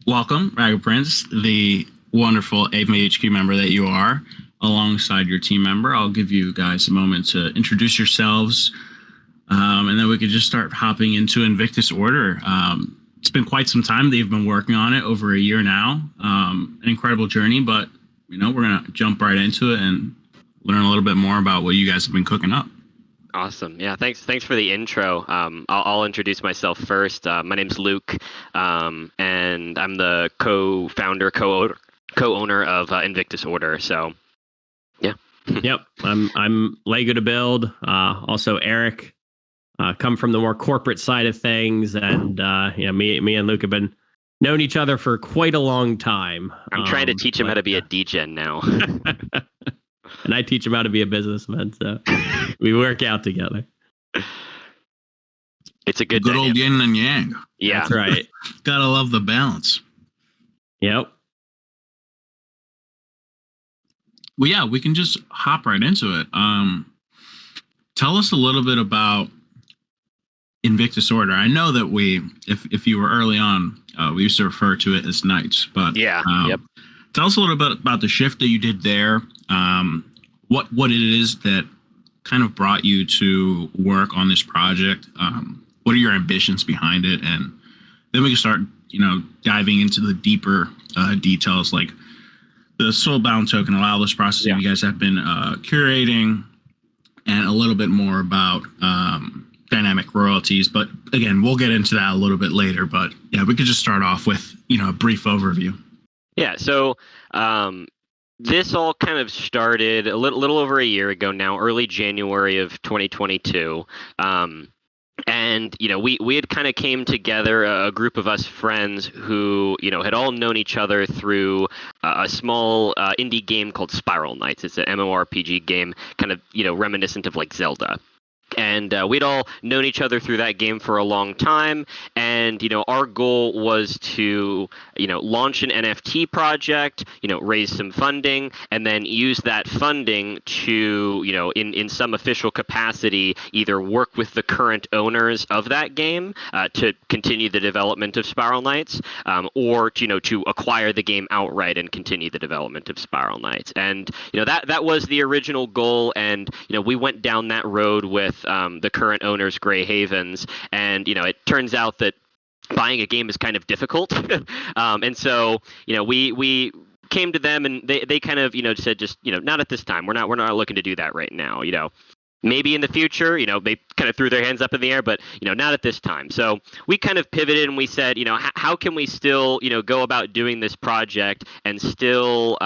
welcome, Ragged Prince, the wonderful MVHQ member that you are, alongside your team member. I'll give you guys a moment to introduce yourselves, and then we could just start hopping into Invictus Order. It's been quite some time that you've been working on it, over a year now. An incredible journey, but we're gonna jump right into it and learn a little bit more about what you guys have been cooking up. Awesome. Yeah, thanks for the intro. I'll introduce myself first. My name's Luke, and I'm the co-founder, co-owner of Invictus Order. So, yeah. Yep. I'm Lego to build. Also Eric. Come from the more corporate side of things, and me and Luke have been known each other for quite a long time. I'm trying to teach him how to be a degen now. And I teach him how to be a businessman, so we work out together. It's a good old yin and yang. Yeah, that's right. Gotta love the balance. Yep. Well, yeah, we can just hop right into it. Tell us a little bit about Invictus Order. I know that if you were early on, we used to refer to it as Knights, but yeah, yep. Tell us a little bit about the shift that you did there. What it is that kind of brought you to work on this project. What are your ambitions behind it? And then we can start, diving into the deeper details, like the soulbound token Allowlist process that you guys have been curating, and a little bit more about dynamic royalties. But again, we'll get into that a little bit later. But yeah, we could just start off with, a brief overview. Yeah, so this all kind of started a little over a year ago now, early January of 2022. And, we had kind of came together, a group of us friends who, had all known each other through a small indie game called Spiral Knights. It's an MMORPG game, kind of, reminiscent of like Zelda. And we'd all known each other through that game for a long time. And, our goal was to, launch an NFT project, raise some funding, and then use that funding to, in some official capacity, either work with the current owners of that game to continue the development of Spiral Knights, or, to acquire the game outright and continue the development of Spiral Knights. And, that was the original goal. And, we went down that road with the current owners, Grey Havens, and it turns out that buying a game is kind of difficult, and so we came to them, and they kind of said, just not at this time. We're not looking to do that right now. Maybe in the future. They kind of threw their hands up in the air, but not at this time. So we kind of pivoted and we said, how can we still go about doing this project and still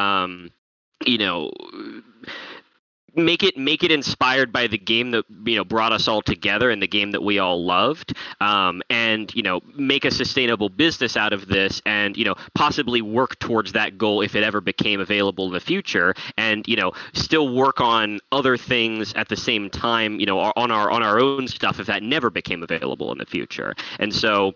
make it inspired by the game that brought us all together and the game that we all loved, and make a sustainable business out of this, and possibly work towards that goal if it ever became available in the future, and still work on other things at the same time, on our own stuff if that never became available in the future. And so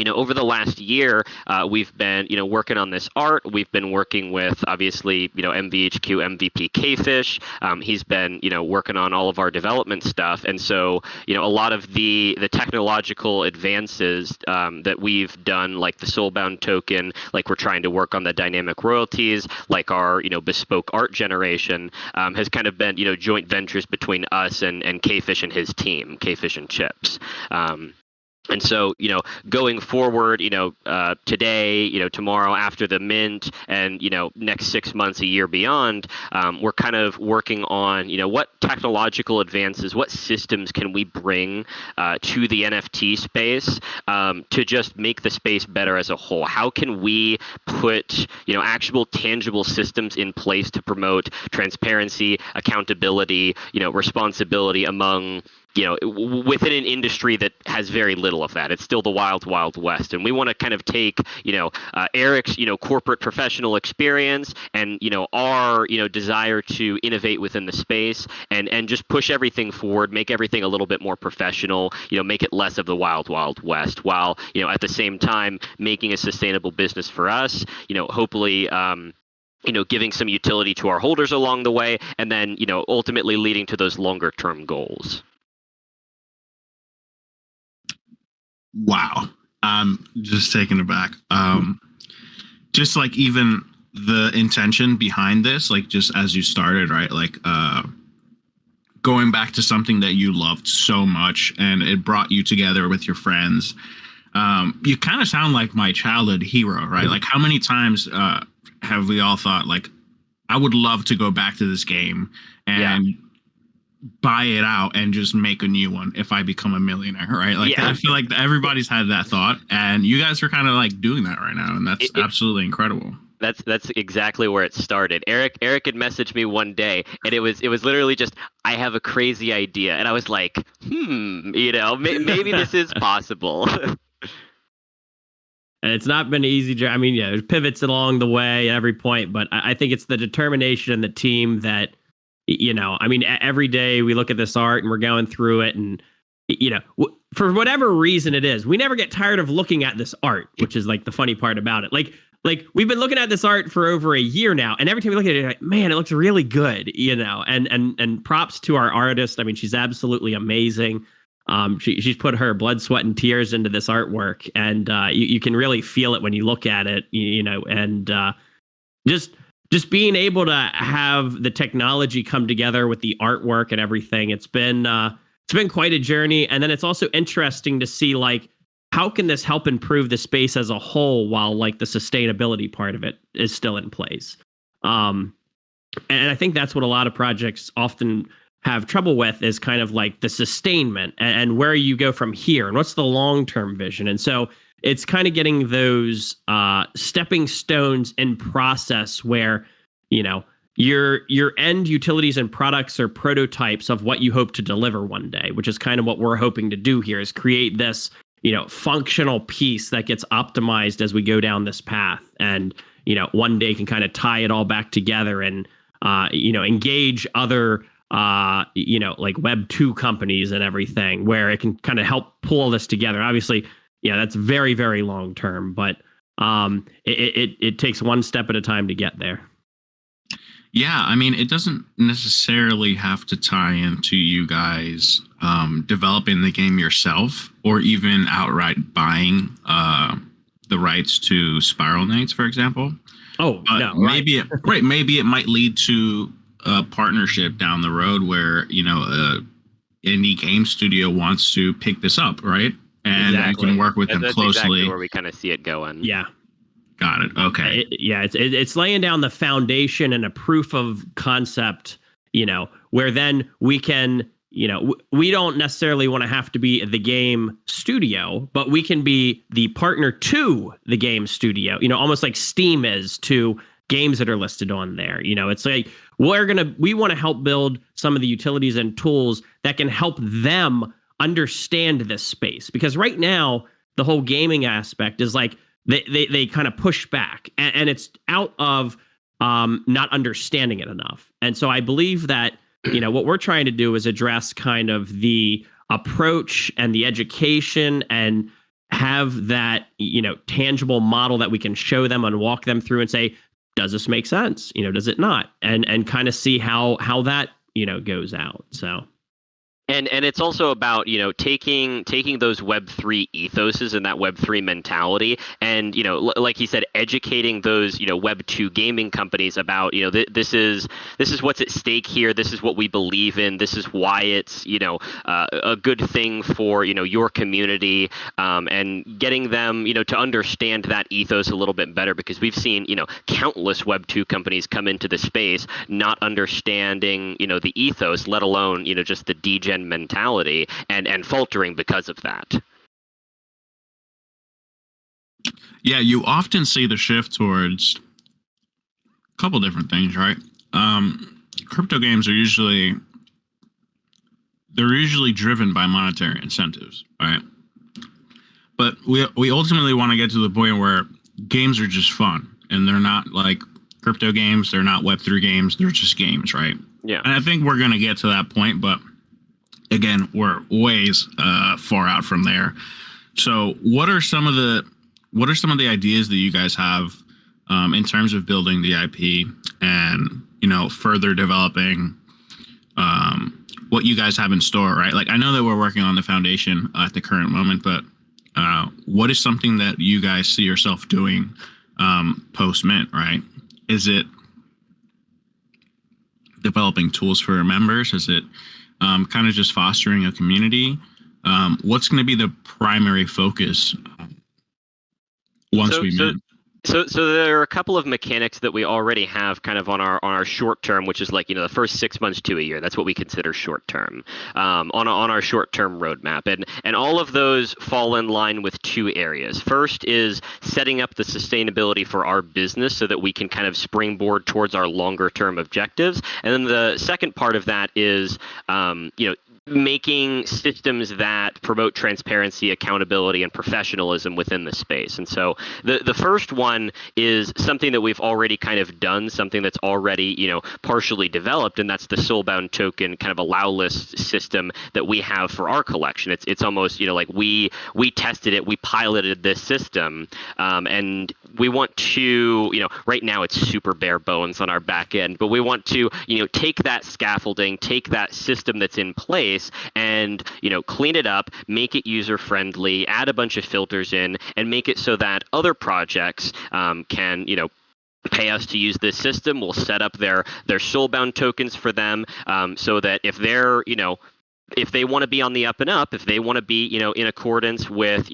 over the last year, we've been, working on this art. We've been working with, obviously, MVHQ MVP Kfish. He's been, working on all of our development stuff. And so, a lot of the technological advances that we've done, like the Soulbound token, like we're trying to work on the dynamic royalties, like our, bespoke art generation, has kind of been, joint ventures between us and Kfish and his team, Kfish and Chips. And so, going forward, today, tomorrow after the mint, and, next 6 months, a year beyond, we're kind of working on, what technological advances, what systems can we bring to the NFT space to just make the space better as a whole? How can we put, actual tangible systems in place to promote transparency, accountability, responsibility among within an industry that has very little of that? It's still the wild, wild west. And we want to kind of take, Eric's, corporate professional experience and, our, desire to innovate within the space and just push everything forward, make everything a little bit more professional, make it less of the wild, wild west, while, at the same time making a sustainable business for us, hopefully, giving some utility to our holders along the way, and then, ultimately leading to those longer term goals. Wow. I'm just taken aback. just like even the intention behind this, like just as you started, right? Like going back to something that you loved so much and it brought you together with your friends. You kind of sound like my childhood hero, right? Like how many times have we all thought like, I would love to go back to this game and buy it out and just make a new one if I become a millionaire, right? Like I feel like everybody's had that thought, and you guys are kind of like doing that right now, and that's absolutely incredible. That's exactly where it started. Eric had messaged me one day, and it was literally just, I have a crazy idea, and I was like, maybe this is possible. And it's not been an easy. I mean, there's pivots along the way at every point, but I think it's the determination and the team that, I mean, every day we look at this art and we're going through it, and for whatever reason it is, we never get tired of looking at this art, which is like the funny part about it. Like we've been looking at this art for over a year now, and every time we look at it, like, man, it looks really good, and props to our artist. I mean, she's absolutely amazing. She's put her blood, sweat, and tears into this artwork, and you can really feel it when you look at it, and just being able to have the technology come together with the artwork and everything. It's been quite a journey, and then it's also interesting to see like, how can this help improve the space as a whole while like the sustainability part of it is still in place. And I think that's what a lot of projects often have trouble with, is kind of like the sustainment and where you go from here and what's the long-term vision. And so it's kind of getting those stepping stones in process where, your end utilities and products are prototypes of what you hope to deliver one day, which is kind of what we're hoping to do here, is create this, functional piece that gets optimized as we go down this path. And, one day can kind of tie it all back together and, engage other like Web2 companies and everything, where it can kind of help pull this together. Obviously, that's very, very long term, but it takes one step at a time to get there. Yeah, I mean, it doesn't necessarily have to tie into you guys developing the game yourself, or even outright buying the rights to Spiral Knights, for example. Oh, no, maybe maybe it might lead to a partnership down the road where indie game studio wants to pick this up, right? And you can work with them closely. That's exactly where we kind of see it going. Yeah. Got it. Okay. It's laying down the foundation and a proof of concept, where then we can, we don't necessarily want to have to be the game studio, but we can be the partner to the game studio, almost like Steam is to games that are listed on there. It's like we want to help build some of the utilities and tools that can help them understand this space, because right now the whole gaming aspect is like they kind of push back, and it's out of not understanding it enough. And so I believe that what we're trying to do is address kind of the approach and the education, and have that tangible model that we can show them and walk them through and say, does this make sense? Does it not? And kind of see how that goes out. So. And it's also about, taking those Web3 ethoses and that Web3 mentality, and, like he said, educating those, Web2 gaming companies about, this is what's at stake here. This is what we believe in. This is why it's, a good thing for, your community, and getting them, to understand that ethos a little bit better, because we've seen, countless Web2 companies come into the space not understanding, the ethos, let alone, just the degen mentality, and faltering because of that. Yeah, you often see the shift towards a couple different things, right? Crypto games are usually driven by monetary incentives, right? But we ultimately want to get to the point where games are just fun, and they're not like crypto games, they're not Web3 games, they're just games, right? Yeah. And I think we're going to get to that point, but again, we're ways far out from there. So what are some of the ideas that you guys have in terms of building the IP and, further developing what you guys have in store, right? Like, I know that we're working on the foundation at the current moment, but what is something that you guys see yourself doing post mint, right? Is it developing tools for our members? Is it kind of just fostering a community? What's going to be the primary focus once we mint? So there are a couple of mechanics that we already have kind of on our short term, which is like, the first 6 months to a year. That's what we consider short term on our short term roadmap, and all of those fall in line with two areas. First is setting up the sustainability for our business so that we can kind of springboard towards our longer term objectives, and then the second part of that is making systems that promote transparency, accountability, and professionalism within the space. And so the first one is something that we've already kind of done, something that's already, partially developed, and that's the soulbound token kind of Allowlist system that we have for our collection. It's almost, like we tested it, we piloted this system, and we want to, right now it's super bare bones on our back end, but we want to, take that scaffolding, take that system that's in place, and clean it up, make it user friendly, add a bunch of filters in, and make it so that other projects can pay us to use this system. We'll set up their soulbound tokens for them, so that if they're if they want to be on the up and up, if they want to be, in accordance with,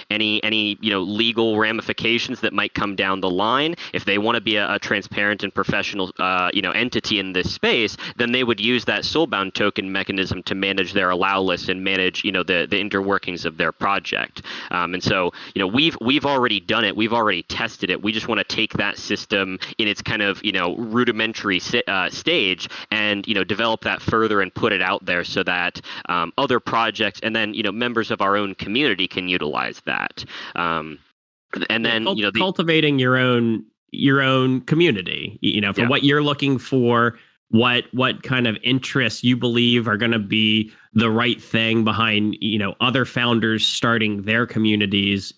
any legal ramifications that might come down the line, if they want to be a transparent and professional, entity in this space, then they would use that soulbound token mechanism to manage their allow list and manage, the interworkings of their project. And so, we've already done it. We've already tested it. We just want to take that system in its kind of, rudimentary stage and, develop that further and put it out there so that other projects and then members of our own community can utilize that, and then cultivating your own community, for what you're looking for, what kind of interests you believe are going to be the right thing behind other founders starting their communities.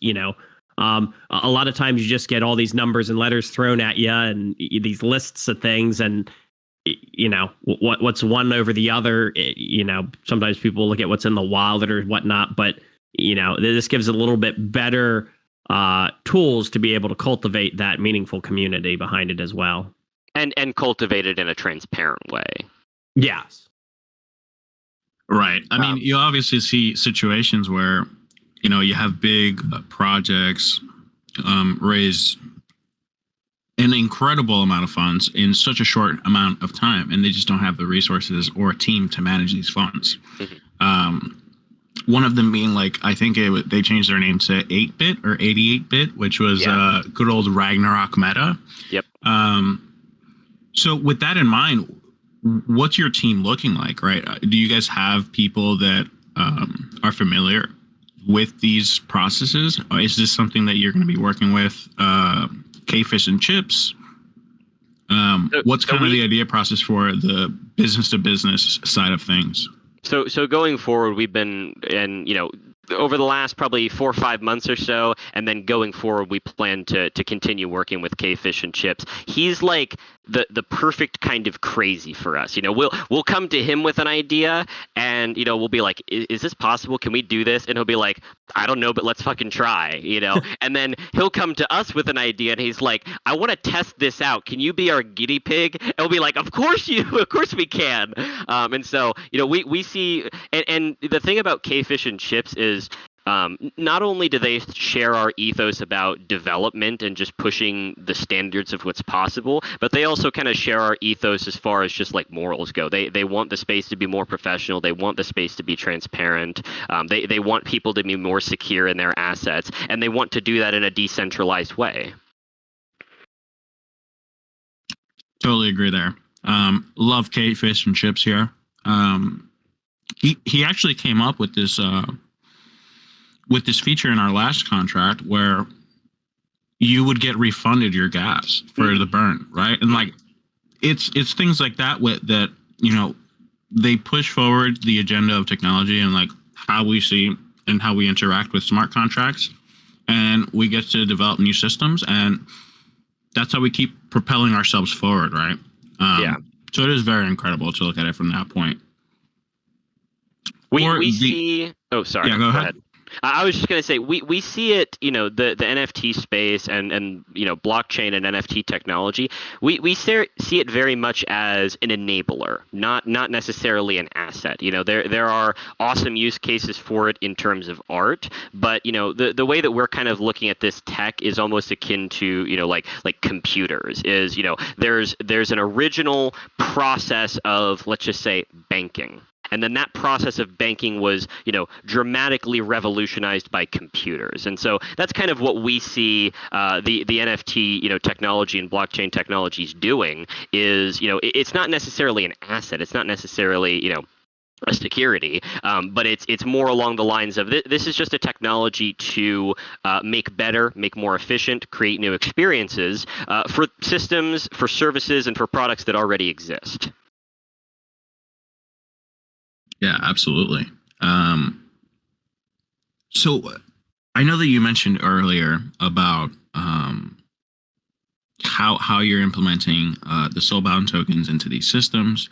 A lot of times you just get all these numbers and letters thrown at you and these lists of things, and what's one over the other. Sometimes people look at what's in the wallet or whatnot, but this gives a little bit better tools to be able to cultivate that meaningful community behind it as well, and cultivate it in a transparent way. Yes, right. I mean, you obviously see situations where you have big projects raise an incredible amount of funds in such a short amount of time, and they just don't have the resources or a team to manage these funds. Mm-hmm. One of them being I think they changed their name to 8-bit or 88-bit, which was good old Ragnarok meta. Yep. So with that in mind, what's your team looking like, right? Do you guys have people that are familiar with these processes? Is this something that you're going to be working with K-Fish and Chips? What's kind of the idea process for the business to business side of things? So going forward, we've been, and over the last probably 4 or 5 months or so, and then going forward, we plan to continue working with K-Fish and Chips. He's like the perfect kind of crazy for us. We'll come to him with an idea, and we'll be like, is this possible? Can we do this? And he'll be like, I don't know, but let's fucking try. And then he'll come to us with an idea, and he's like, I want to test this out. Can you be our guinea pig? And we'll be like, of course we can. And so we see, and the thing about K-Fish and Chips is, not only do they share our ethos about development and just pushing the standards of what's possible, but they also kind of share our ethos as far as just morals go. They want the space to be more professional. They want the space to be transparent. They want people to be more secure in their assets, and they want to do that in a decentralized way. Totally agree there. Love K-Fish and Chips here. He actually came up with this feature in our last contract where you would get refunded your gas for the burn, right? And it's things like that that they push forward the agenda of technology and how we see and how we interact with smart contracts, and we get to develop new systems, and that's how we keep propelling ourselves forward, right? So it is very incredible to look at it from that point. We see. Oh, sorry. Yeah, go ahead. I was just going to say we see it, the NFT space and blockchain and NFT technology. We see it very much as an enabler, not necessarily an asset. There are awesome use cases for it in terms of art, but the way that we're kind of looking at this tech is almost akin to like computers. Is there's an original process of, let's just say, banking. And then that process of banking was, dramatically revolutionized by computers. And so that's kind of what we see the NFT, technology and blockchain technologies doing is, it's not necessarily an asset. It's not necessarily, a security, but it's more along the lines of this is just a technology to make better, make more efficient, create new experiences for systems, for services, and for products that already exist. Yeah, absolutely. So I know that you mentioned earlier about how you're implementing the soulbound tokens into these systems.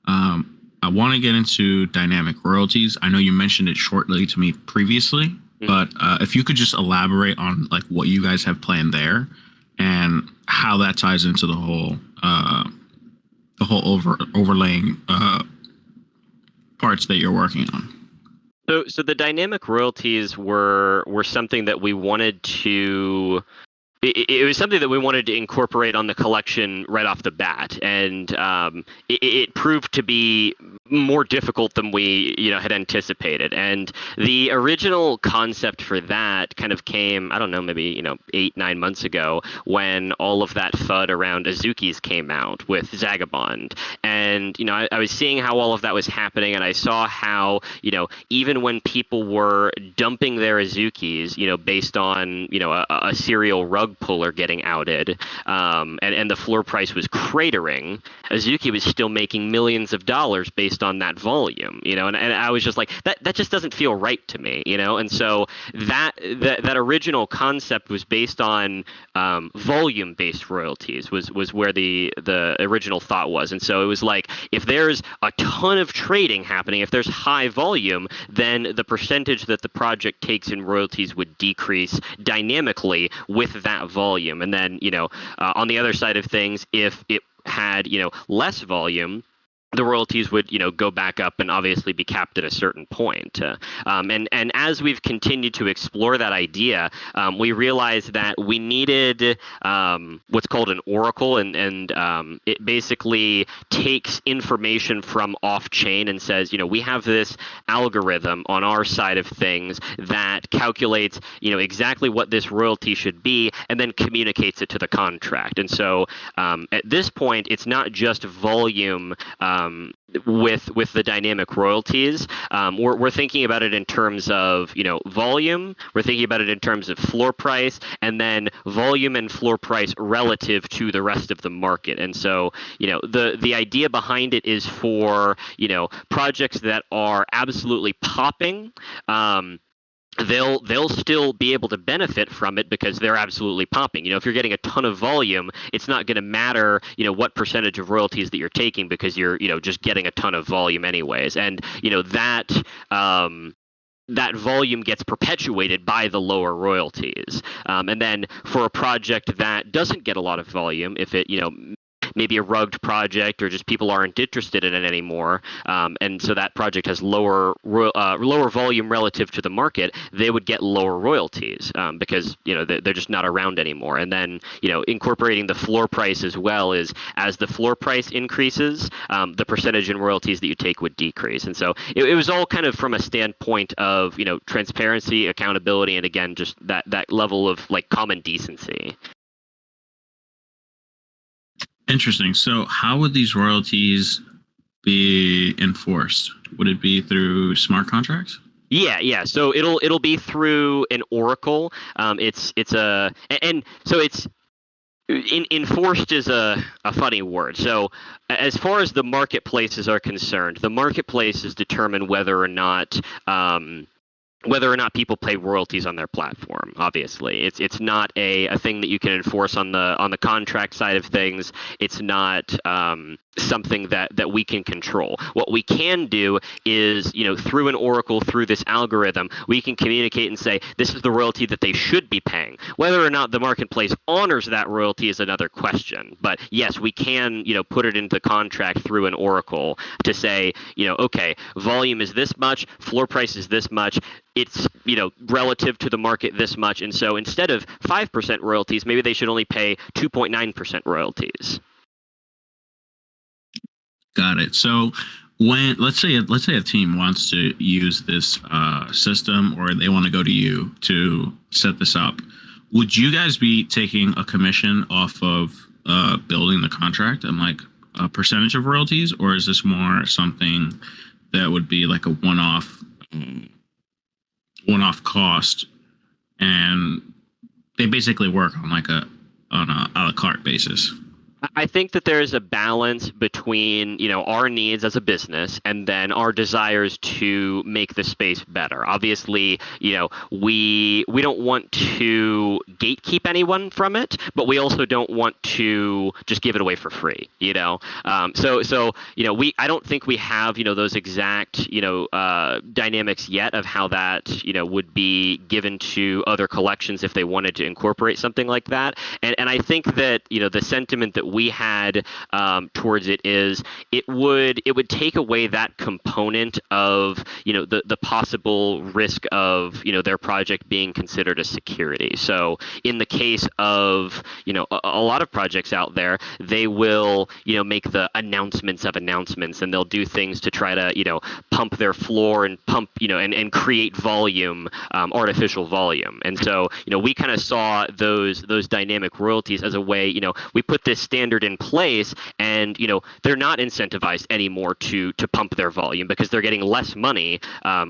I want to get into dynamic royalties. I know you mentioned it shortly to me previously, but if you could just elaborate on like what you guys have planned there and how that ties into the whole overlaying parts that you're working on. So the dynamic royalties were something that we wanted to. It was something that we wanted to incorporate on the collection right off the bat, and it proved to be more difficult than we had anticipated. And the original concept for that kind of came, I don't know, maybe 8-9 months ago when all of that FUD around Azukis came out with Zagabond. And I was seeing how all of that was happening, and I saw how even when people were dumping their Azukis based on a serial rug puller getting outed, and the floor price was cratering, Azuki was still making millions of dollars based on that volume, and I was just like, that just doesn't feel right to me, and so that original concept was based on volume-based royalties was where the original thought was. And so it was like, if there's a ton of trading happening, if there's high volume, then the percentage that the project takes in royalties would decrease dynamically with that volume. And then, on the other side of things, if it had, less volume, the royalties would, go back up and obviously be capped at a certain point. And as we've continued to explore that idea, we realized that we needed what's called an oracle, and it basically takes information from off-chain and says, we have this algorithm on our side of things that calculates, exactly what this royalty should be, and then communicates it to the contract. And so at this point, it's not just volume with the dynamic royalties. We're thinking about it in terms of volume. We're thinking about it in terms of floor price, and then volume and floor price relative to the rest of the market. And so the idea behind it is for projects that are absolutely popping. They'll still be able to benefit from it because they're absolutely popping. If you're getting a ton of volume, it's not going to matter, what percentage of royalties that you're taking, because you're, just getting a ton of volume anyways. And, that volume gets perpetuated by the lower royalties. And then for a project that doesn't get a lot of volume, if it, maybe a rugged project or just people aren't interested in it anymore, and so that project has lower volume relative to the market, they would get lower royalties because they're just not around anymore. And then incorporating the floor price as well is, as the floor price increases, the percentage in royalties that you take would decrease. And so it was all kind of from a standpoint of transparency, accountability, and again just that level of like common decency. Interesting. So how would these royalties be enforced? Would it be through smart contracts? Yeah. So it'll be through an oracle. Enforced is a funny word. So as far as the marketplaces are concerned, the marketplaces determine whether or not people pay royalties on their platform. Obviously, it's not a thing that you can enforce on the contract side of things. It's not something that we can control. What we can do is, through an oracle, through this algorithm, we can communicate and say, this is the royalty that they should be paying. Whether or not the marketplace honors that royalty is another question. But yes, we can, put it into the contract through an oracle to say, okay, volume is this much, floor price is this much, it's, relative to the market this much. And so instead of 5% royalties, maybe they should only pay 2.9% royalties. Got it. So when let's say a team wants to use this system, or they want to go to you to set this up, would you guys be taking a commission off of building the contract and like a percentage of royalties, or is this more something that would be like a one-off cost, and they basically work on like a la carte basis? I think that there is a balance between, our needs as a business and then our desires to make the space better. Obviously, we don't want to gatekeep anyone from it, but we also don't want to just give it away for free, So I don't think we have, those exact, dynamics yet of how that, would be given to other collections if they wanted to incorporate something like that. And I think that, the sentiment that we had towards it is it would take away that component of the possible risk of their project being considered a security. So in the case of a lot of projects out there, they will make the announcements of announcements, and they'll do things to try to pump their floor and pump and create volume, artificial volume. And so we kind of saw those dynamic royalties as a way we put this standard in place, and they're not incentivized anymore to pump their volume because they're getting less money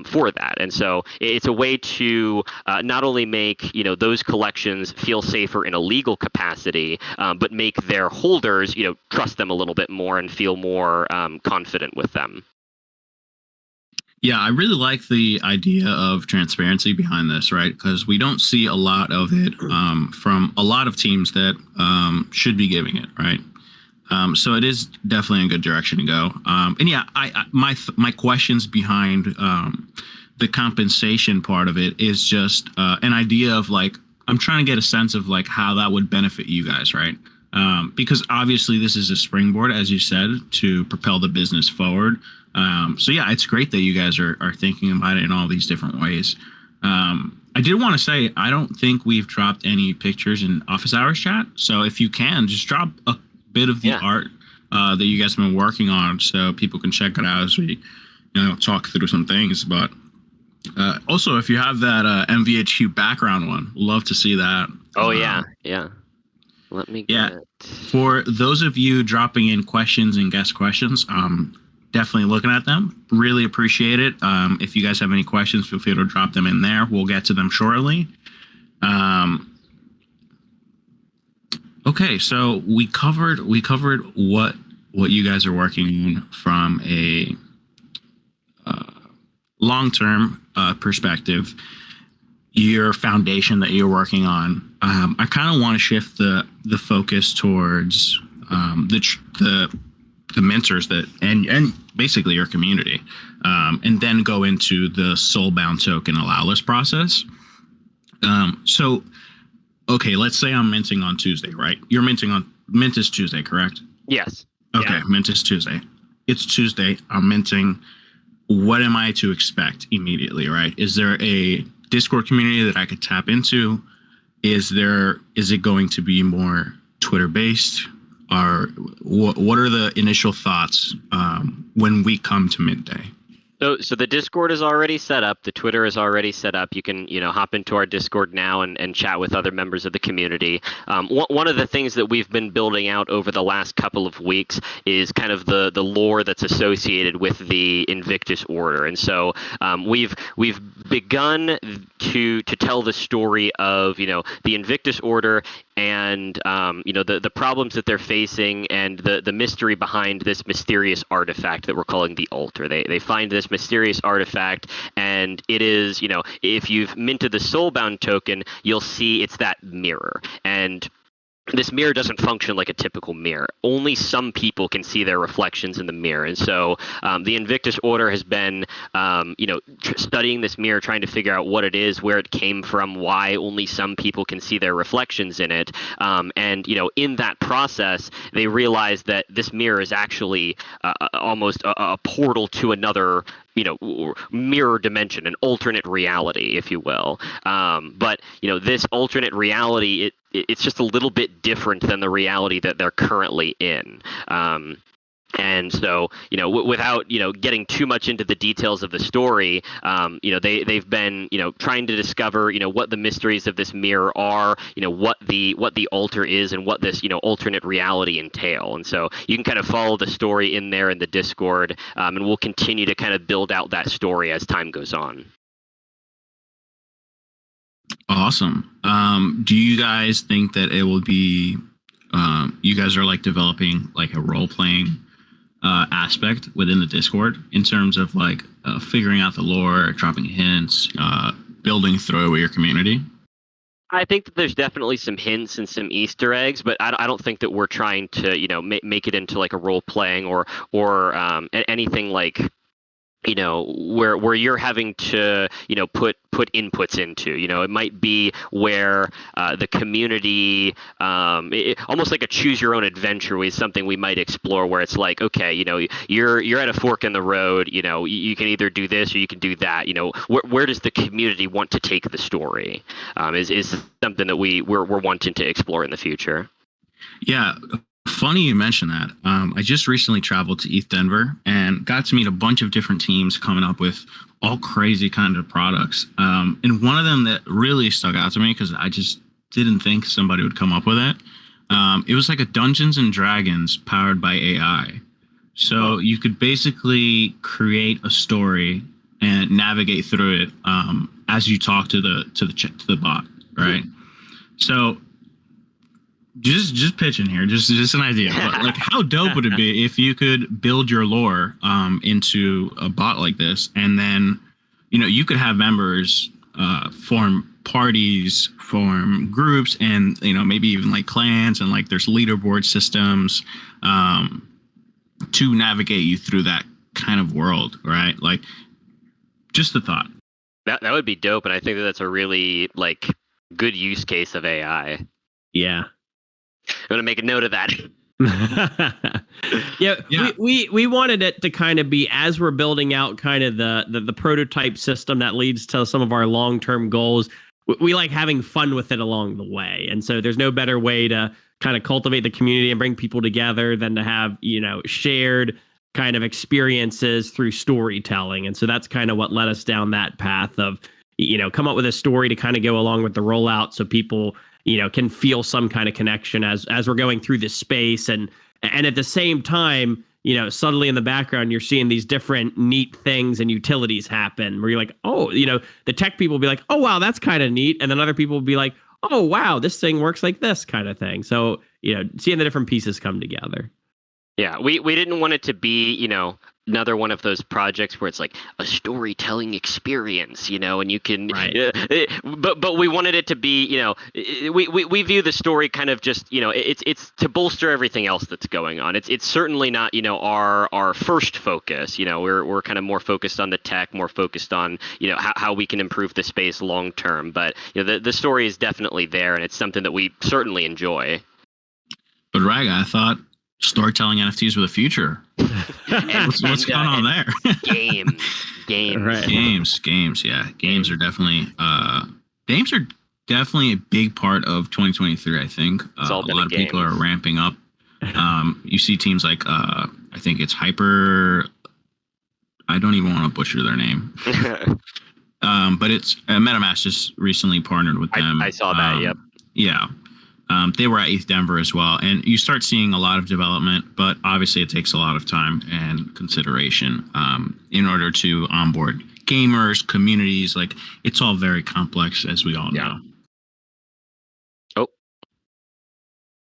for that. And so it's a way to not only make those collections feel safer in a legal capacity, but make their holders trust them a little bit more and feel more confident with them. Yeah, I really like the idea of transparency behind this, right? Because we don't see a lot of it from a lot of teams that should be giving it, right? So it is definitely a good direction to go. And yeah, my questions behind the compensation part of it is just an idea of like, I'm trying to get a sense of like how that would benefit you guys, right? Because obviously this is a springboard, as you said, to propel the business forward. So yeah, it's great that you guys are thinking about it in all these different ways. I did want to say, I don't think we've dropped any pictures in office hours chat. So if you can, just drop a bit of the art that you guys have been working on so people can check it out as we talk through some things. But also, if you have that MVHQ background one, love to see that. Oh, yeah. Let me get it. For those of you dropping in questions and guest questions, definitely looking at them. Really appreciate it. If you guys have any questions, feel free to drop them in there. We'll get to them shortly. Okay, so we covered what you guys are working on from a long-term perspective. Your foundation that you're working on. I kind of want to shift the focus towards the mentors that and basically your community, and then go into the soulbound token Allowlist process. So, okay, let's say I'm minting on Tuesday, right? You're mint is Tuesday, correct? Yes. Okay, yeah. Mint is Tuesday. It's Tuesday. I'm minting. What am I to expect immediately, right? Is there a Discord community that I could tap into? Is it going to be more Twitter based? Or what are the initial thoughts when we come to mint day? So the Discord is already set up. The Twitter is already set up. You can, hop into our Discord now and chat with other members of the community. One of the things that we've been building out over the last couple of weeks is kind of the lore that's associated with the Invictus Order. And so we've begun to tell the story of, the Invictus Order and, the problems that they're facing and the mystery behind this mysterious artifact that we're calling the altar. They find this mysterious artifact, and it is, if you've minted the soulbound token, you'll see it's that mirror. And this mirror doesn't function like a typical mirror. Only some people can see their reflections in the mirror, and so the Invictus Order has been, studying this mirror, trying to figure out what it is, where it came from, why only some people can see their reflections in it, and in that process, they realized that this mirror is actually almost a portal to another mirror dimension, an alternate reality, if you will. But this alternate reality, it's just a little bit different than the reality that they're currently in. And so, without getting too much into the details of the story, they've been trying to discover what the mysteries of this mirror are, what the altar is, and what this alternate reality entail. And so you can kind of follow the story in there in the Discord, and we'll continue to kind of build out that story as time goes on. Awesome. Do you guys think that it will be? You guys are like developing like a role playing aspect within the Discord in terms of like figuring out the lore, dropping hints, building through with your community? I think that there's definitely some hints and some Easter eggs, but I don't think that we're trying to make it into like a role playing or anything like where you're having to put inputs into. It might be where the community, almost like a choose your own adventure, is something we might explore, where it's like, okay, you're at a fork in the road, you can either do this or you can do that. Where does the community want to take the story, is something that we're wanting to explore in the future. Yeah. Funny you mentioned that. I just recently traveled to ETH Denver and got to meet a bunch of different teams coming up with all crazy kind of products. And one of them that really stuck out to me, because I just didn't think somebody would come up with it. It was like a Dungeons and Dragons powered by AI. So you could basically create a story and navigate through it as you talk to the bot, right? So just pitching here, just an idea. But like, how dope would it be if you could build your lore into a bot like this, and then you could have members form parties, form groups, and maybe even like clans, and like there's leaderboard systems to navigate you through that kind of world, right? Like, just a thought. That would be dope, and I think that's a really like good use case of AI. Yeah. I'm going to make a note of that. Yeah. We wanted it to kind of be, as we're building out kind of the prototype system that leads to some of our long-term goals, we like having fun with it along the way. And so there's no better way to kind of cultivate the community and bring people together than to have, shared kind of experiences through storytelling. And so that's kind of what led us down that path of, come up with a story to kind of go along with the rollout, so people can feel some kind of connection as we're going through this space. And at the same time, subtly in the background, you're seeing these different neat things and utilities happen where you're like, oh, the tech people will be like, oh, wow, that's kind of neat. And then other people will be like, oh, wow, this thing works like this kind of thing. So, seeing the different pieces come together. Yeah, we didn't want it to be, another one of those projects where it's like a storytelling experience, and you can, right. But we wanted it to be, we view the story kind of just, it's to bolster everything else that's going on. It's certainly not, our first focus. We're kind of more focused on the tech, more focused on, how we can improve the space long term. But the story is definitely there, and it's something that we certainly enjoy. But Raga, I thought storytelling NFTs were the future. What's going on there? Games. Right. Games. Yeah, games are definitely a big part of 2023. I think a lot of people are ramping up. You see teams like I think it's Hyper. I don't even want to butcher their name. But it's MetaMask just recently partnered with them. I saw that. Yep. Yeah. They were at ETH Denver as well, and you start seeing a lot of development, but obviously it takes a lot of time and consideration in order to onboard gamers, communities. Like, it's all very complex, as we all know.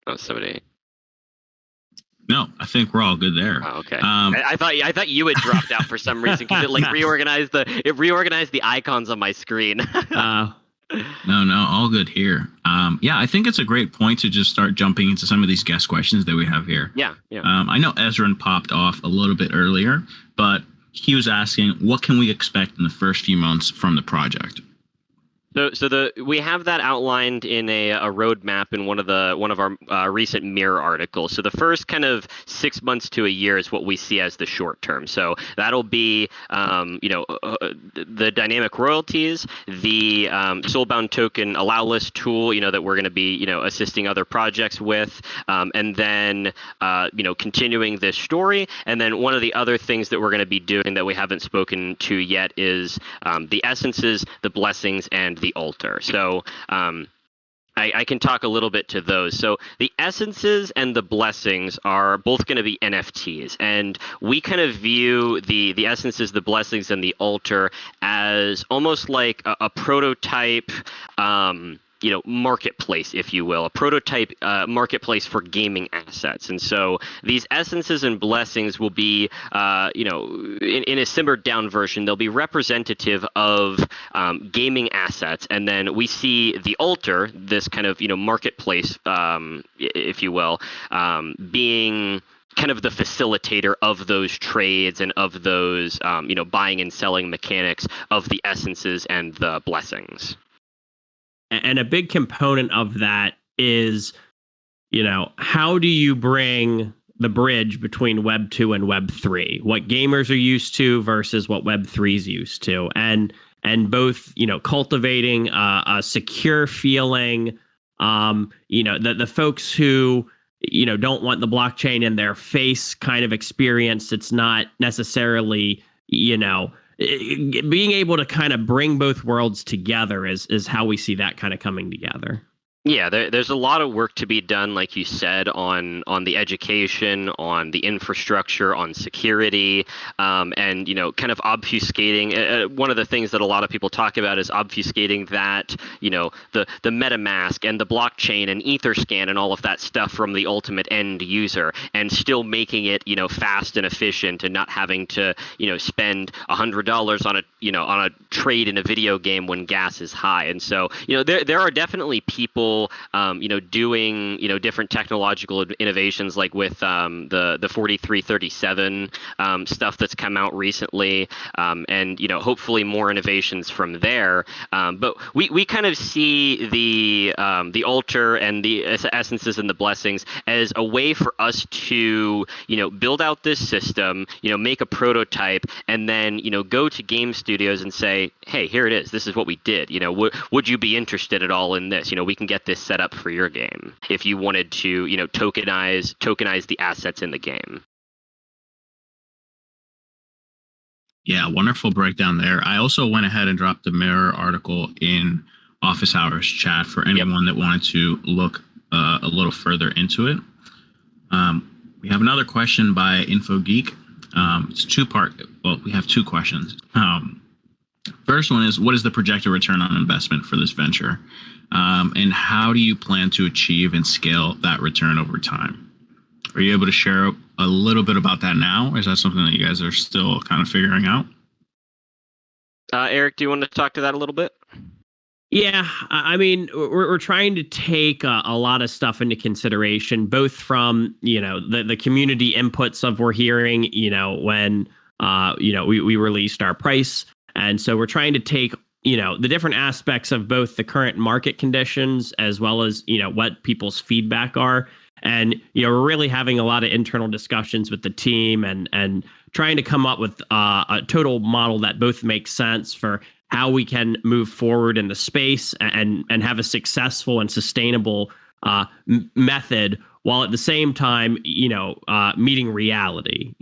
Oh, somebody. No, I think we're all good there. Oh, okay. I thought you had dropped out for some reason because it reorganized the icons on my screen. No, all good here. Yeah, I think it's a great point to just start jumping into some of these guest questions that we have here. Yeah, yeah. I know Ezrin popped off a little bit earlier, but he was asking, what can we expect in the first few months from the project? So we have that outlined in a roadmap in one of our recent Mirror articles. So the first kind of 6 months to a year is what we see as the short term. So that'll be the dynamic royalties, the soulbound token Allowlist tool, that we're going to be assisting other projects with, and then continuing this story. And then one of the other things that we're going to be doing that we haven't spoken to yet is the essences, the blessings, and the altar. So I can talk a little bit to those. So the essences and the blessings are both going to be NFTs, and we kind of view the essences, the blessings, and the altar as almost like a prototype. Marketplace, if you will, a prototype marketplace for gaming assets. And so these essences and blessings will be, in a simmered down version, they'll be representative of gaming assets. And then we see the altar, this kind of, marketplace, if you will, being kind of the facilitator of those trades and of those, buying and selling mechanics of the essences and the blessings. And a big component of that is, how do you bring the bridge between Web 2 and Web 3? What gamers are used to versus what Web 3 is used to, and both, cultivating a secure feeling. The folks who don't want the blockchain in their face kind of experience. It's not necessarily being able to kind of bring both worlds together is how we see that kind of coming together. Yeah, there's a lot of work to be done, like you said, on the education, on the infrastructure, on security, and kind of obfuscating. One of the things that a lot of people talk about is obfuscating that, the MetaMask and the blockchain and Etherscan and all of that stuff from the ultimate end user, and still making it, fast and efficient, and not having to, spend $100 on a trade in a video game when gas is high. And so, there are definitely people doing different technological innovations, like with the 4337 stuff that's come out recently, and hopefully more innovations from there. But we kind of see the altar and the essences and the blessings as a way for us to build out this system, make a prototype, and then go to game studios and say, hey, here it is. This is what we did. Would you be interested at all in this? We can get this set up for your game if you wanted to, tokenize the assets in the game. Yeah, wonderful breakdown there. I also went ahead and dropped the Mirror article in Office Hours chat for anyone that wanted to look a little further into it. We have another question by InfoGeek. It's two-part. Well, we have two questions. First one is, what is the projected return on investment for this venture? And how do you plan to achieve and scale that return over time? Are you able to share a little bit about that now? Or is that something that you guys are still kind of figuring out? Eric, do you want to talk to that a little bit? Yeah, I mean, we're trying to take a lot of stuff into consideration, both from, the community inputs of we're hearing, when, we released our price. And so we're trying to take, the different aspects of both the current market conditions as well as, what people's feedback are. And, we're really having a lot of internal discussions with the team and trying to come up with a total model that both makes sense for how we can move forward in the space and have a successful and sustainable method, while at the same time, meeting reality.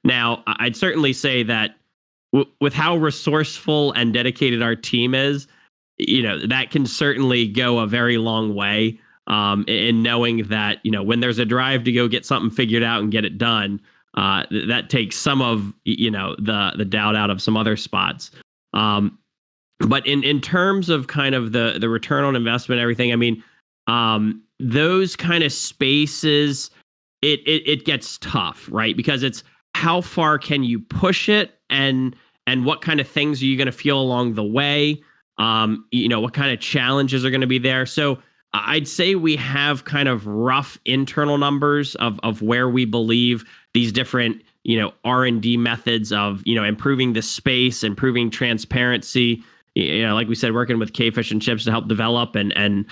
Now, I'd certainly say that with how resourceful and dedicated our team is, that can certainly go a very long way in knowing that, when there's a drive to go get something figured out and get it done, that takes some of, the doubt out of some other spots. But in terms of kind of the return on investment, everything, I mean, those kind of spaces, it gets tough, right? Because it's how far can you push it, and what kind of things are you going to feel along the way? What kind of challenges are going to be there. So I'd say we have kind of rough internal numbers of where we believe these different, R&D methods of, improving the space, improving transparency, like we said, working with Kfish and Chips to help develop and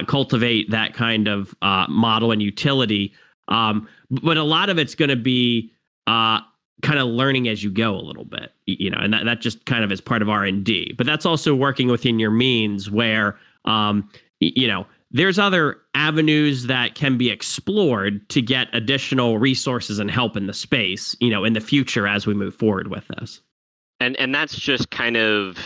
cultivate that kind of model and utility. But a lot of it's going to be kind of learning as you go a little bit, and that just kind of is part of R&D. But that's also working within your means where, there's other avenues that can be explored to get additional resources and help in the space, in the future as we move forward with this. And that's just kind of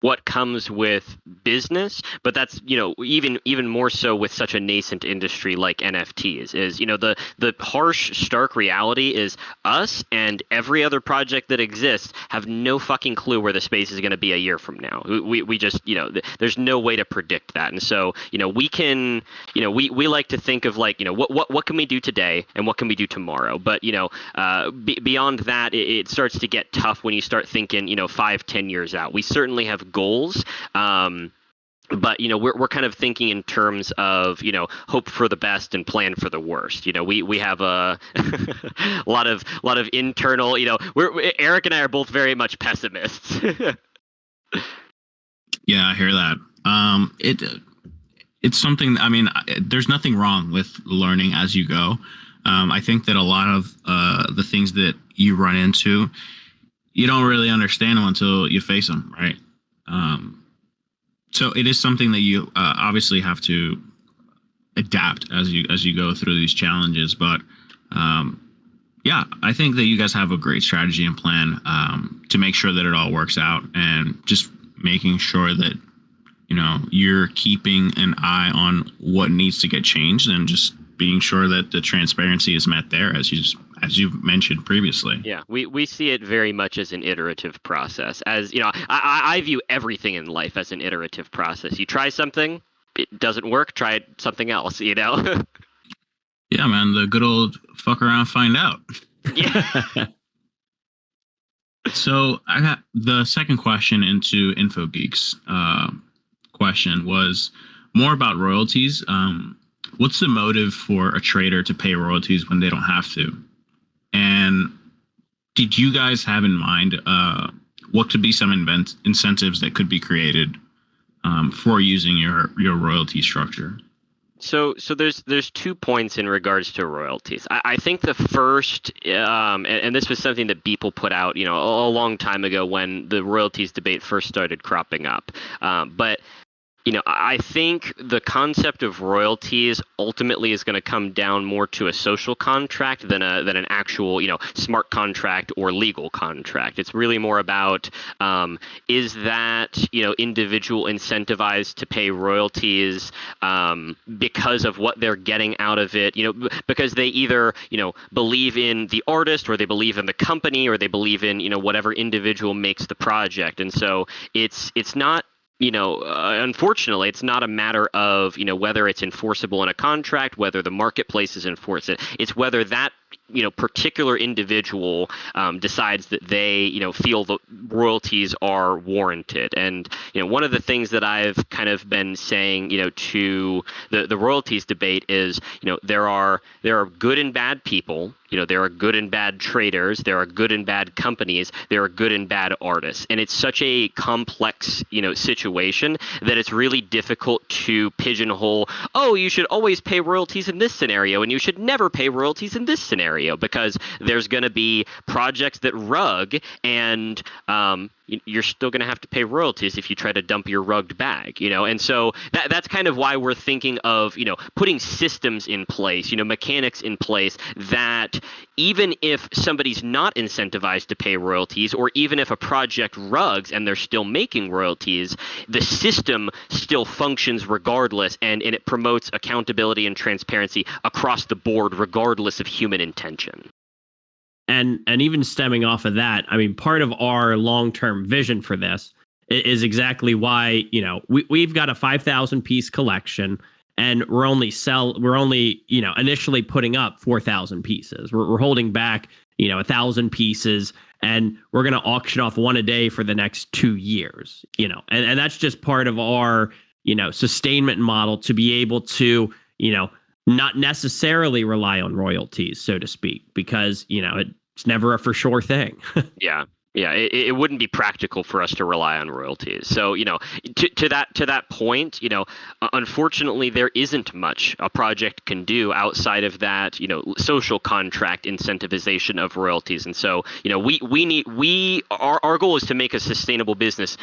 what comes with business, but that's even more so with such a nascent industry like NFTs. Is the harsh, stark reality is us and every other project that exists have no fucking clue where the space is going to be a year from now. We just there's no way to predict that, and so we can we like to think of like what can we do today and what can we do tomorrow, but beyond that it starts to get tough when you start thinking 5-10 years out. We certainly have goals, but we're kind of thinking in terms of hope for the best and plan for the worst. We have a a lot of internal. Eric and I are both very much pessimists. Yeah, I hear that. It's something. I mean, there's nothing wrong with learning as you go. I think that a lot of the things that you run into, you don't really understand them until you face them, right? So it is something that you obviously have to adapt as you go through these challenges. But yeah, I think that you guys have a great strategy and plan to make sure that it all works out, and just making sure that you're keeping an eye on what needs to get changed, and just being sure that the transparency is met there, as you mentioned previously. Yeah, we see it very much as an iterative process. As I view everything in life as an iterative process. You try something, it doesn't work, try something else. Yeah, man, the good old fuck around, find out. Yeah. So I got the second question into InfoGeek's question was more about royalties. What's the motive for a trader to pay royalties when they don't have to? And did you guys have in mind what could be some incentives that could be created for using your royalty structure? So there's 2 points in regards to royalties. I think the first, and this was something that Beeple put out, a long time ago when the royalties debate first started cropping up. But I think the concept of royalties ultimately is going to come down more to a social contract than an actual, smart contract or legal contract. It's really more about is that, individual incentivized to pay royalties because of what they're getting out of it, because they either, believe in the artist, or they believe in the company, or they believe in, whatever individual makes the project. And so it's not, unfortunately, it's not a matter of, whether it's enforceable in a contract, whether the marketplaces enforce it. It's whether that, particular individual decides that they, feel the royalties are warranted. And, one of the things that I've kind of been saying, to the royalties debate is, there are good and bad people. There are good and bad traders. There are good and bad companies. There are good and bad artists. And it's such a complex, situation that it's really difficult to pigeonhole, oh, you should always pay royalties in this scenario, and you should never pay royalties in this scenario, because there's going to be projects that rug, and you're still going to have to pay royalties if you try to dump your rugged bag, and so that's kind of why we're thinking of, putting systems in place, mechanics in place that even if somebody's not incentivized to pay royalties, or even if a project rugs and they're still making royalties, the system still functions regardless, and it promotes accountability and transparency across the board, regardless of human intention. And even stemming off of that, I mean, part of our long-term vision for this is exactly why, we've got a 5,000 piece collection, and we're only initially putting up 4,000 pieces. We're holding back, 1,000 pieces and we're going to auction off one a day for the next 2 years, and that's just part of our, sustainment model to be able to, not necessarily rely on royalties, so to speak, because, it's never a for sure thing. Yeah. Yeah, it wouldn't be practical for us to rely on royalties. So, to that point, unfortunately, there isn't much a project can do outside of that, social contract incentivization of royalties. And so, our goal is to make a sustainable business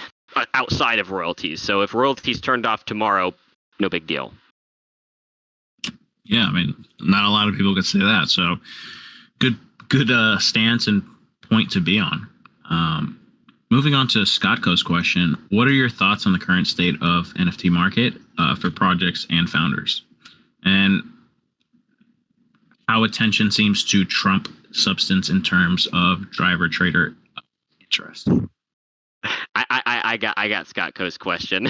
outside of royalties. So, if royalties turned off tomorrow, no big deal. Yeah, I mean, not a lot of people could say that. So, good stance and point to be on. Moving on to Scottco's question, what are your thoughts on the current state of NFT market for projects and founders, and how attention seems to trump substance in terms of driver trader interest? I got Scottco's question.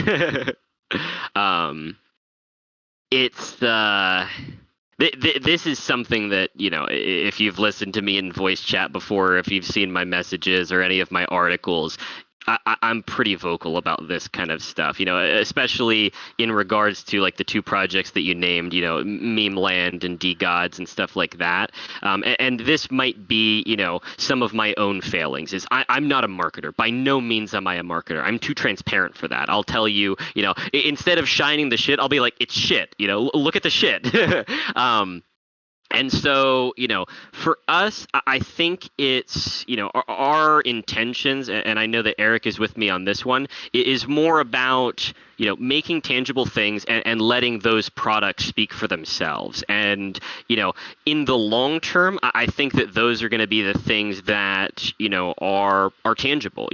This is something that, if you've listened to me in voice chat before, if you've seen my messages or any of my articles, I'm pretty vocal about this kind of stuff, especially in regards to like the two projects that you named, Meme Land and DGods and stuff like that. And this might be, some of my own failings. I'm not a marketer. By no means am I a marketer. I'm too transparent for that. I'll tell you, instead of shining the shit, I'll be like, it's shit. Look at the shit. And so, for us, I think it's, our intentions, and I know that Eric is with me on this one, is more about, making tangible things and letting those products speak for themselves. And, in the long term, I think that those are going to be the things that, are tangible.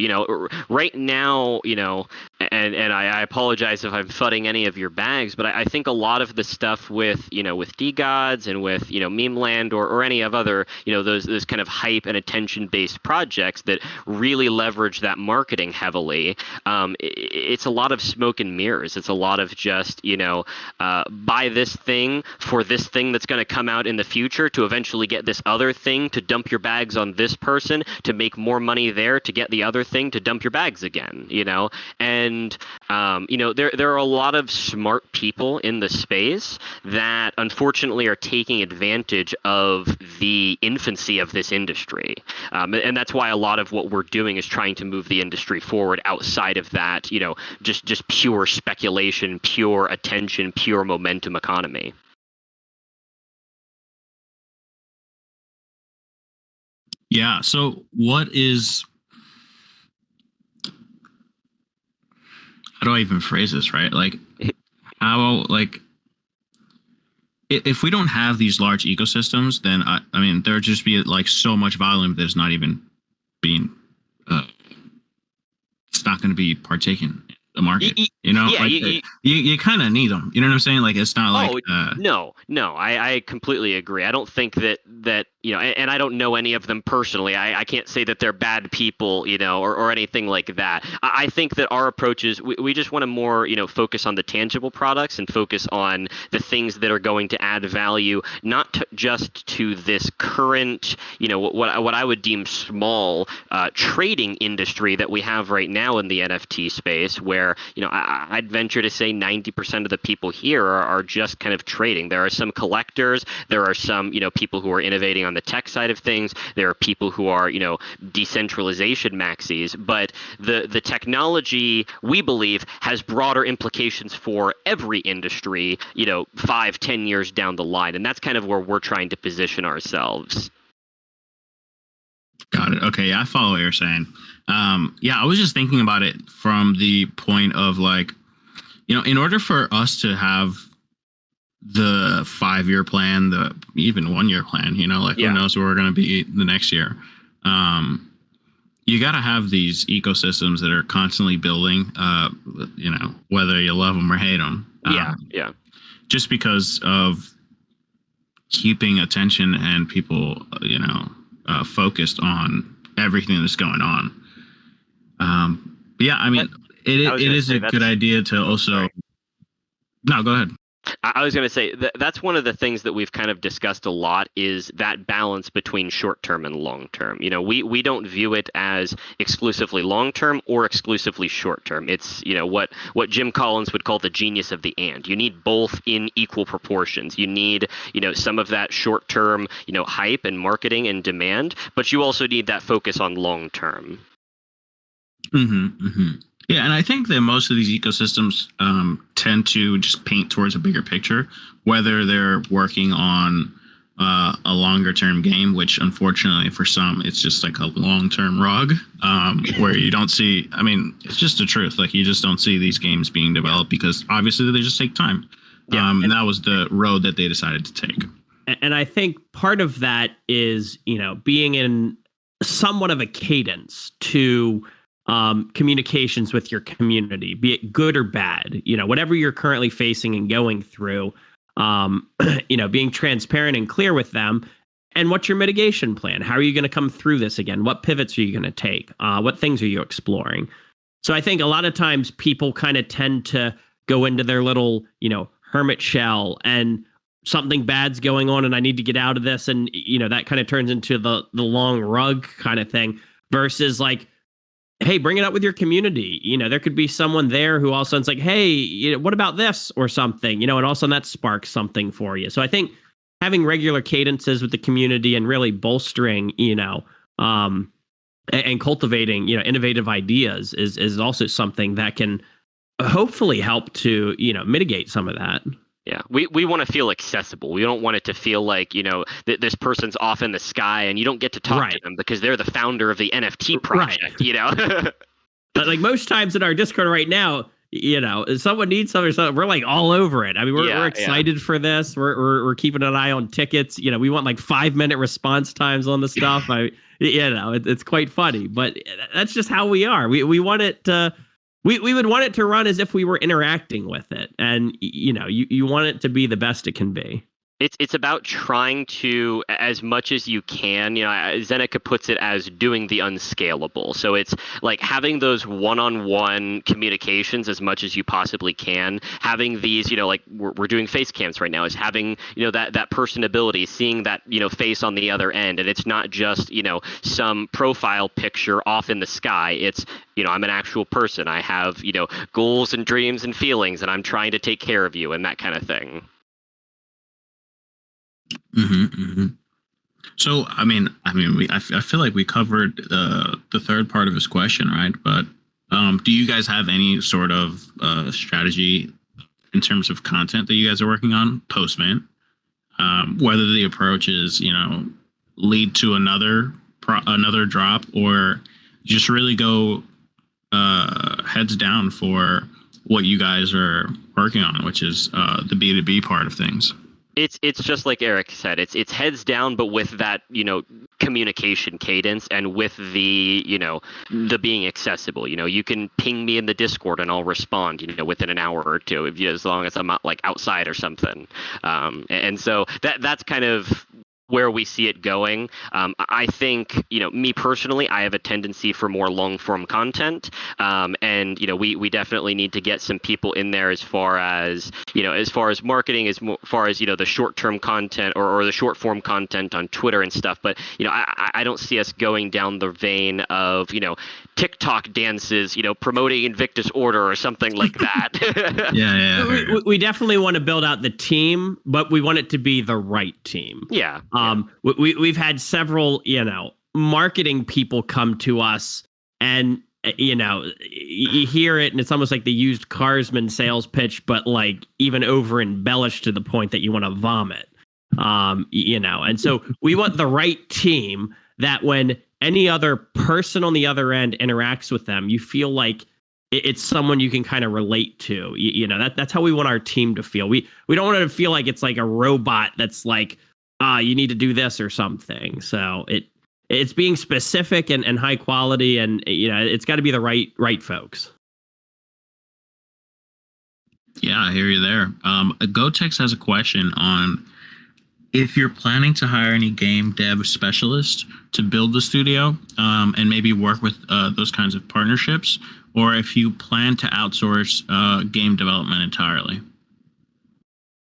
Right now, and I apologize if I'm fudding any of your bags, but I think a lot of the stuff with DGods and with, Meme Land or any of other, those kind of hype and attention-based projects that really leverage that marketing heavily, it's a lot of smoke and mirrors. It's a lot of just, buy this thing for this thing that's going to come out in the future to eventually get this other thing, to dump your bags on this person, to make more money there, to get the other thing, to dump your bags again, And, there are a lot of smart people in the space that unfortunately are taking advantage of the infancy of this industry. And that's why a lot of what we're doing is trying to move the industry forward outside of that, just pure speculation, pure attention, pure momentum economy. Yeah. So how do I even phrase this, right? Like, if we don't have these large ecosystems, then I mean, there'd just be like so much volume that's not even being, it's not going to be partaken in the market. Yeah, you kind of need them. You know what I'm saying? Like, it's not like. No, I completely agree. I don't think that and I don't know any of them personally. I can't say that they're bad people, or anything like that. I think that our approach is we just want to more, focus on the tangible products and focus on the things that are going to add value, not just to this current, what I would deem small trading industry that we have right now in the NFT space, where, I'd venture to say 90% of the people here are just kind of trading. There are some collectors, there are some, people who are innovating on the tech side of things. There are people who are, decentralization maxis, but the technology, we believe, has broader implications for every industry, 5-10 years down the line. And that's kind of where we're trying to position ourselves. Got it. Okay. Yeah, I follow what you're saying. I was just thinking about it from the point of like, in order for us to have the 5-year plan, the even 1-year plan, who knows where we're going to be the next year. You got to have these ecosystems that are constantly building, whether you love them or hate them. Yeah. Just because of keeping attention and people, focused on everything that's going on. It is a good idea to also. No, go ahead. I was going to say that's one of the things that we've kind of discussed a lot is that balance between short term and long term. We don't view it as exclusively long term or exclusively short term. It's what Jim Collins would call the genius of the and. You need both in equal proportions. You need some of that short term hype and marketing and demand, but you also need that focus on long term. Yeah, and I think that most of these ecosystems tend to just paint towards a bigger picture, whether they're working on a longer term game, which unfortunately for some, it's just like a long term rug where you don't see, I mean, it's just the truth. Like you just don't see these games being developed because obviously they just take time. Yeah, and that was the road that they decided to take. And I think part of that is, being in somewhat of a cadence to communications with your community, be it good or bad, whatever you're currently facing and going through, being transparent and clear with them. And what's your mitigation plan? How are you going to come through this again? What pivots are you going to take? What things are you exploring? So I think a lot of times people kind of tend to go into their little, hermit shell and something bad's going on and I need to get out of this. And, that kind of turns into the long rug kind of thing versus like, hey, bring it up with your community. There could be someone there who all of a sudden's like, hey, what about this or something, and all of a sudden that sparks something for you. So I think having regular cadences with the community and really bolstering, and cultivating, innovative ideas is also something that can hopefully help to, mitigate some of that. Yeah, we want to feel accessible. We don't want it to feel like, this person's off in the sky and you don't get to talk to them because they're the founder of the NFT project, But like most times in our Discord right now, if someone needs something, we're like all over it. I mean, we're excited for this. We're keeping an eye on tickets. We want like 5-minute response times on the stuff. It's quite funny, but that's just how we are. We want it to. We would want it to run as if we were interacting with it, and you want it to be the best it can be. It's about trying to, as much as you can, Zeneca puts it as doing the unscalable. So it's like having those one-on-one communications as much as you possibly can. Having these, like we're doing face cams right now, is having, that personability, seeing that, face on the other end. And it's not just, some profile picture off in the sky. It's, I'm an actual person. I have, goals and dreams and feelings, and I'm trying to take care of you and that kind of thing. So, I feel like we covered the third part of his question, right? But do you guys have any sort of strategy in terms of content that you guys are working on post-mint? Whether the approach is, lead to another drop or just really go heads down for what you guys are working on, which is the B2B part of things. It's just like Eric said. It's heads down, but with that communication cadence and with the the being accessible. You can ping me in the Discord and I'll respond within an hour or two, as long as I'm not like outside or something. And so that's kind of where we see it going. I think, me personally, I have a tendency for more long form content. And, we definitely need to get some people in there as far as marketing, as far as, the short term content or the short form content on Twitter and stuff. But, I don't see us going down the vein of, TikTok dances, promoting Invictus Order or something like that. Yeah. We definitely want to build out the team, but we want it to be the right team. Yeah. We've had several, marketing people come to us and, you hear it and it's almost like the used carsman sales pitch, but like even over embellished to the point that you want to vomit, and so we want the right team that when any other person on the other end interacts with them, you feel like it's someone you can kind of relate to. That's how we want our team to feel. We don't want it to feel like it's like a robot that's like, you need to do this or something. So it's being specific and high quality, and it's got to be the right folks. Yeah, I hear you there. GoTex has a question on if you're planning to hire any game dev specialist to build the studio and maybe work with those kinds of partnerships, or if you plan to outsource game development entirely.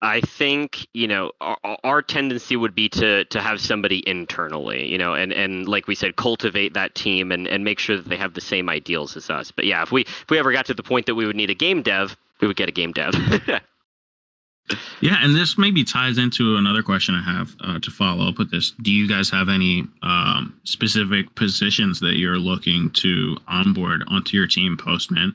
I think, our tendency would be to have somebody internally, and like we said, cultivate that team and make sure that they have the same ideals as us. But yeah, if we ever got to the point that we would need a game dev, we would get a game dev. Yeah, and this maybe ties into another question I have to follow up with this. Do you guys have any specific positions that you're looking to onboard onto your team post-mint?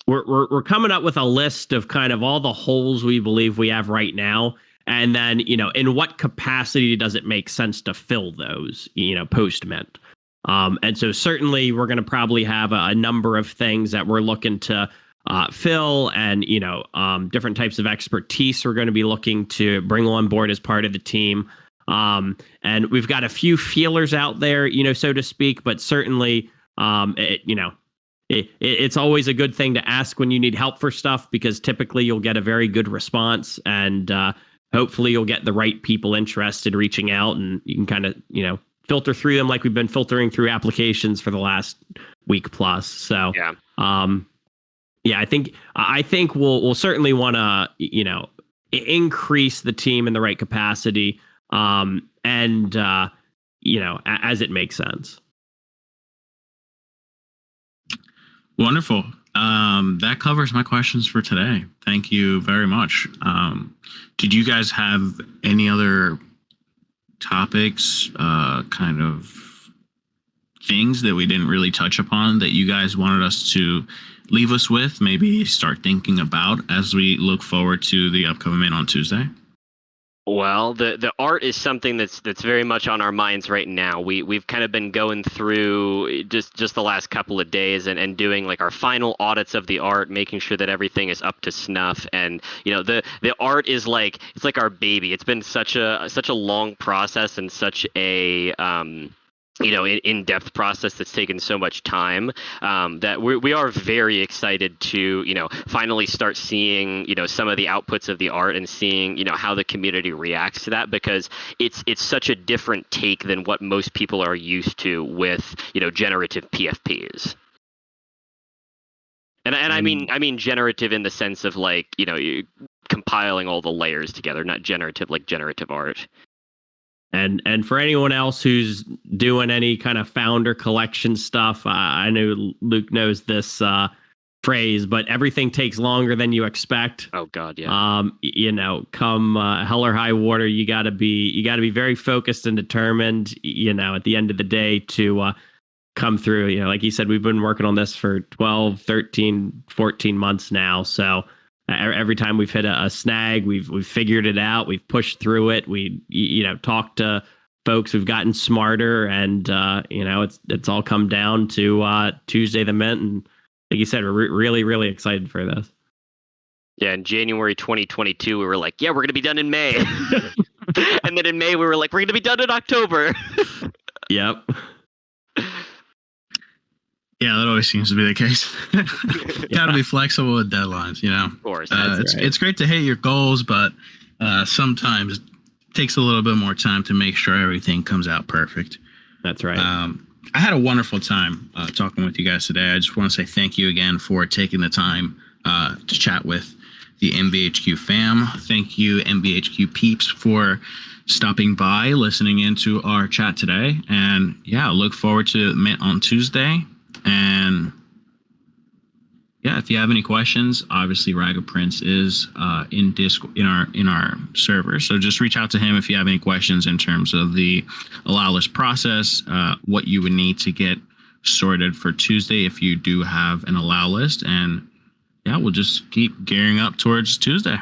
We're coming up with a list of kind of all the holes we believe we have right now, and then in what capacity does it make sense to fill those post mint. And so certainly we're going to probably have a number of things that we're looking to fill, and different types of expertise we're going to be looking to bring on board as part of the team. And we've got a few feelers out there, so to speak, but certainly it's always a good thing to ask when you need help for stuff, because typically you'll get a very good response, and hopefully you'll get the right people interested reaching out, and you can kind of filter through them like we've been filtering through applications for the last week plus. So Yeah. I think we'll certainly want to increase the team in the right capacity, and as it makes sense. Wonderful. That covers my questions for today. Thank you very much. Did you guys have any other topics, kind of things that we didn't really touch upon that you guys wanted us to leave us with, maybe start thinking about as we look forward to the upcoming event on Tuesday? Well, the art is something that's very much on our minds right now. We've kind of been going through just the last couple of days and doing like our final audits of the art, making sure that everything is up to snuff. And the art is it's like our baby. It's been such a long process and such a in-depth process that's taken so much time, that we are very excited to finally start seeing some of the outputs of the art and seeing how the community reacts to that, because it's such a different take than what most people are used to with generative PFPs. And I mean generative in the sense of you compiling all the layers together, not generative like generative art. And for anyone else who's doing any kind of founder collection stuff, I know Luke knows this phrase, but everything takes longer than you expect. Oh God, yeah. Come hell or high water, you got to be very focused and determined. At the end of the day, to come through. Like you said, we've been working on this for 12, 13, 14 months now. So every time we've hit a snag, we've figured it out. We've pushed through it. We talked to folks. We've gotten smarter, and it's all come down to Tuesday the Mint. And like you said, we're really, really excited for this. Yeah, in January 2022, we were like, yeah, we're going to be done in May. And then in May, we were like, we're going to be done in October. Yep. Yeah, that always seems to be the case. Got to be flexible with deadlines, Of course. It's great to hit your goals, but sometimes it takes a little bit more time to make sure everything comes out perfect. That's right. I had a wonderful time talking with you guys today. I just want to say thank you again for taking the time to chat with the MVHQ fam. Thank you, MVHQ peeps, for stopping by, listening into our chat today. And yeah, look forward to Mint on Tuesday. And yeah, if you have any questions, obviously Raga Prince is in Discord in our server. So just reach out to him if you have any questions in terms of the Allowlist process, what you would need to get sorted for Tuesday if you do have an Allowlist. And yeah, we'll just keep gearing up towards Tuesday.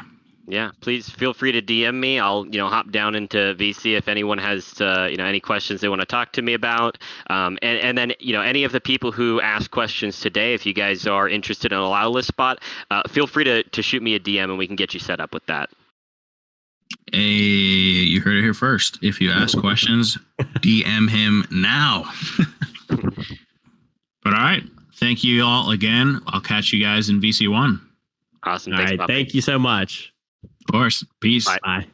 Yeah, please feel free to DM me. I'll hop down into VC if anyone has any questions they want to talk to me about. And then any of the people who asked questions today, if you guys are interested in a Allowlist spot, feel free to shoot me a DM and we can get you set up with that. Hey, you heard it here first. If you ask questions, DM him now. But all right, thank you all again. I'll catch you guys in VC1. Awesome. All Thanks, right, Bob. thank you so much. Of course. Peace. Bye. Bye.